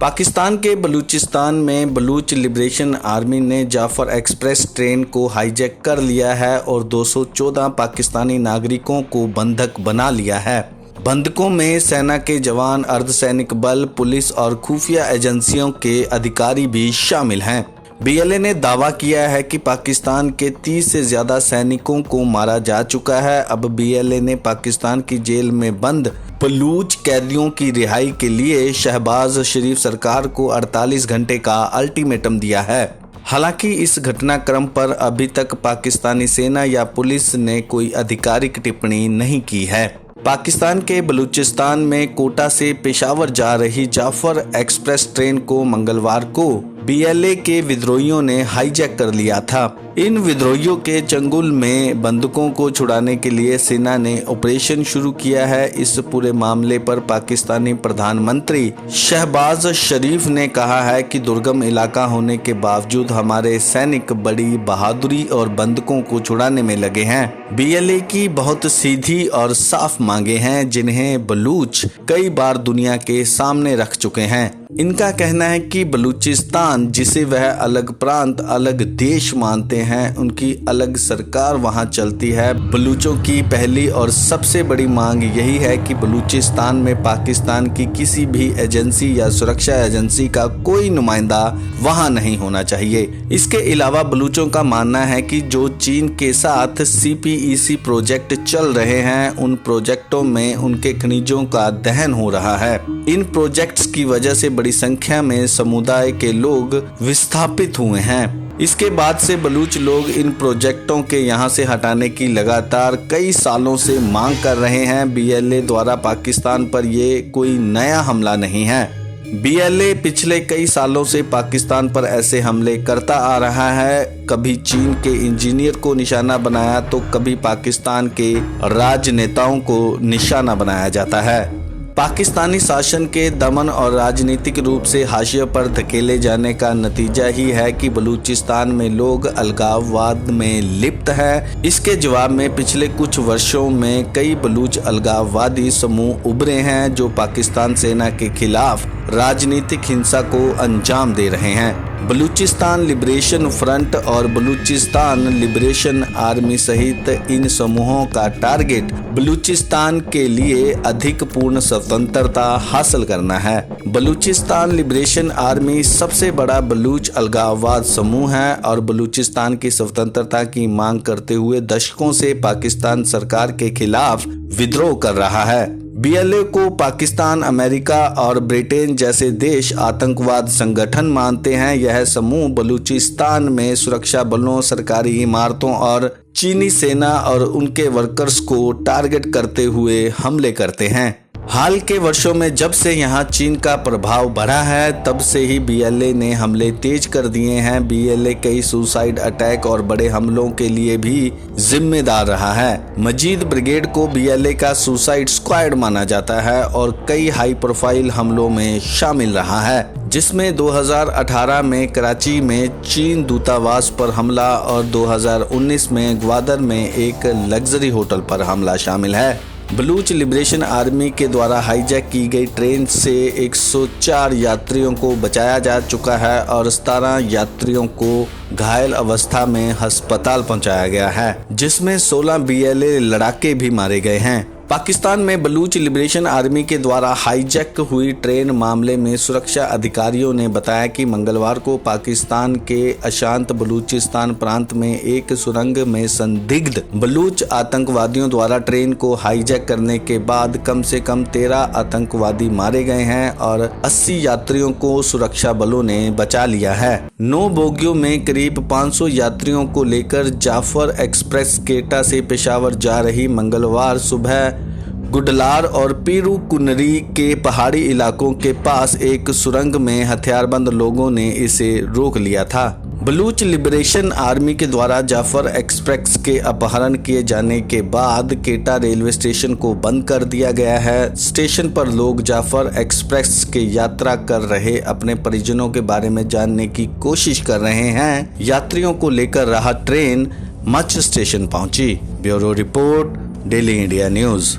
पाकिस्तान के बलूचिस्तान में Baloch liberation army ने जाफर एक्सप्रेस ट्रेन को हाईजैक कर लिया है और 214 पाकिस्तानी नागरिकों को बंधक बना लिया है। बंधकों में सेना के जवान, अर्धसैनिक बल, पुलिस और खुफिया एजेंसियों के अधिकारी भी शामिल हैं। बीएलए ने दावा किया है कि पाकिस्तान के 30 से ज्यादा सैनिकों को मारा जा चुका है। अब बीएलए ने पाकिस्तान की जेल में बंद बलूच कैदियों की रिहाई के लिए शहबाज शरीफ सरकार को 48 घंटे का अल्टीमेटम दिया है। हालांकि इस घटनाक्रम पर अभी तक पाकिस्तानी सेना या पुलिस ने कोई आधिकारिक टिप्पणी नहीं की है। पाकिस्तान के बलूचिस्तान में कोटा से पेशावर जा रही जाफर एक्सप्रेस ट्रेन को मंगलवार को बीएलए के विद्रोहियों ने हाईजैक कर लिया था। इन विद्रोहियों के चंगुल में बंधकों को छुड़ाने के लिए सेना ने ऑपरेशन शुरू किया है। इस पूरे मामले पर पाकिस्तानी प्रधानमंत्री शहबाज शरीफ ने कहा है कि दुर्गम इलाका होने के बावजूद हमारे सैनिक बड़ी बहादुरी और बंधकों को छुड़ाने में लगे हैं। बीएलए की बहुत सीधी और साफ मांगे हैं जिन्हें बलूच कई बार दुनिया के सामने रख चुके हैं। इनका कहना है कि बलूचिस्तान, जिसे वह अलग प्रांत, अलग देश मानते हैं, उनकी अलग सरकार वहां चलती है। बलूचों की पहली और सबसे बड़ी मांग यही है कि बलूचिस्तान में पाकिस्तान की किसी भी एजेंसी या सुरक्षा एजेंसी का कोई नुमाइंदा वहां नहीं होना चाहिए। इसके अलावा बलूचों का मानना है कि जो चीन के साथ CPEC प्रोजेक्ट चल रहे हैं, उन प्रोजेक्टों में उनके खनिजों का दहन हो रहा है। इन प्रोजेक्ट्स की वजह से बड़ी संख्या में समुदाय के लोग विस्थापित हुए हैं। इसके बाद से बलूच लोग इन प्रोजेक्टों के यहां से हटाने की लगातार कई सालों से मांग कर रहे हैं। बीएलए द्वारा पाकिस्तान पर ये कोई नया हमला नहीं है। बीएलए पिछले कई सालों से पाकिस्तान पर ऐसे हमले करता आ रहा है। कभी चीन के इंजीनियर को निशाना बनाया तो कभी पाकिस्तान के राजनेताओं को निशाना बनाया जाता है। पाकिस्तानी शासन के दमन और राजनीतिक रूप से हाशिए पर धकेले जाने का नतीजा ही है कि बलूचिस्तान में लोग अलगाववाद में लिप्त हैं। इसके जवाब में पिछले कुछ वर्षों में कई बलूच अलगाववादी समूह उभरे हैं जो पाकिस्तान सेना के खिलाफ राजनीतिक हिंसा को अंजाम दे रहे हैं। बलूचिस्तान लिबरेशन फ्रंट और बलूचिस्तान लिबरेशन आर्मी सहित इन समूहों का टारगेट बलूचिस्तान के लिए अधिक पूर्ण स्वतंत्रता हासिल करना है। बलूचिस्तान लिबरेशन आर्मी सबसे बड़ा बलूच अलगाववाद समूह है और बलूचिस्तान की स्वतंत्रता की मांग करते हुए दशकों से पाकिस्तान सरकार के खिलाफ विद्रोह कर रहा है। बीएलए को पाकिस्तान, अमेरिका और ब्रिटेन जैसे देश आतंकवाद संगठन मानते हैं। यह समूह बलूचिस्तान में सुरक्षा बलों, सरकारी इमारतों और चीनी सेना और उनके वर्कर्स को टारगेट करते हुए हमले करते हैं। हाल के वर्षों में जब से यहाँ चीन का प्रभाव बढ़ा है, तब से ही बीएलए ने हमले तेज कर दिए हैं। बीएलए कई सुसाइड अटैक और बड़े हमलों के लिए भी जिम्मेदार रहा है। मजीद ब्रिगेड को बीएलए का सुसाइड स्क्वाड माना जाता है और कई हाई प्रोफाइल हमलों में शामिल रहा है, जिसमें 2018 में कराची में चीन दूतावास पर हमला और 2019 में ग्वादर में एक लग्जरी होटल पर हमला शामिल है। बलूच लिबरेशन आर्मी के द्वारा हाईजैक की गई ट्रेन से 104 यात्रियों को बचाया जा चुका है और 17 यात्रियों को घायल अवस्था में अस्पताल पहुंचाया गया है, जिसमें 16 बीएलए लड़ाके भी मारे गए हैं। पाकिस्तान में बलूच लिबरेशन आर्मी के द्वारा हाईजैक हुई ट्रेन मामले में सुरक्षा अधिकारियों ने बताया कि मंगलवार को पाकिस्तान के अशांत बलूचिस्तान प्रांत में एक सुरंग में संदिग्ध बलूच आतंकवादियों द्वारा ट्रेन को हाईजैक करने के बाद कम से कम 13 आतंकवादी मारे गए हैं और 80 यात्रियों को सुरक्षा बलों ने बचा लिया है। 9 बोगियों में करीब 500 यात्रियों को लेकर जाफर एक्सप्रेस कोटा से पेशावर जा रही मंगलवार सुबह गुडलार और पीरू कुनरी के पहाड़ी इलाकों के पास एक सुरंग में हथियारबंद लोगों ने इसे रोक लिया था। बलूच लिबरेशन आर्मी के द्वारा जाफर एक्सप्रेस के अपहरण किए जाने के बाद कोटा रेलवे स्टेशन को बंद कर दिया गया है। स्टेशन पर लोग जाफर एक्सप्रेस के यात्रा कर रहे अपने परिजनों के बारे में जानने की कोशिश कर रहे हैं। यात्रियों को लेकर राहत ट्रेन मच स्टेशन पहुंची। Bureau report, daily India news.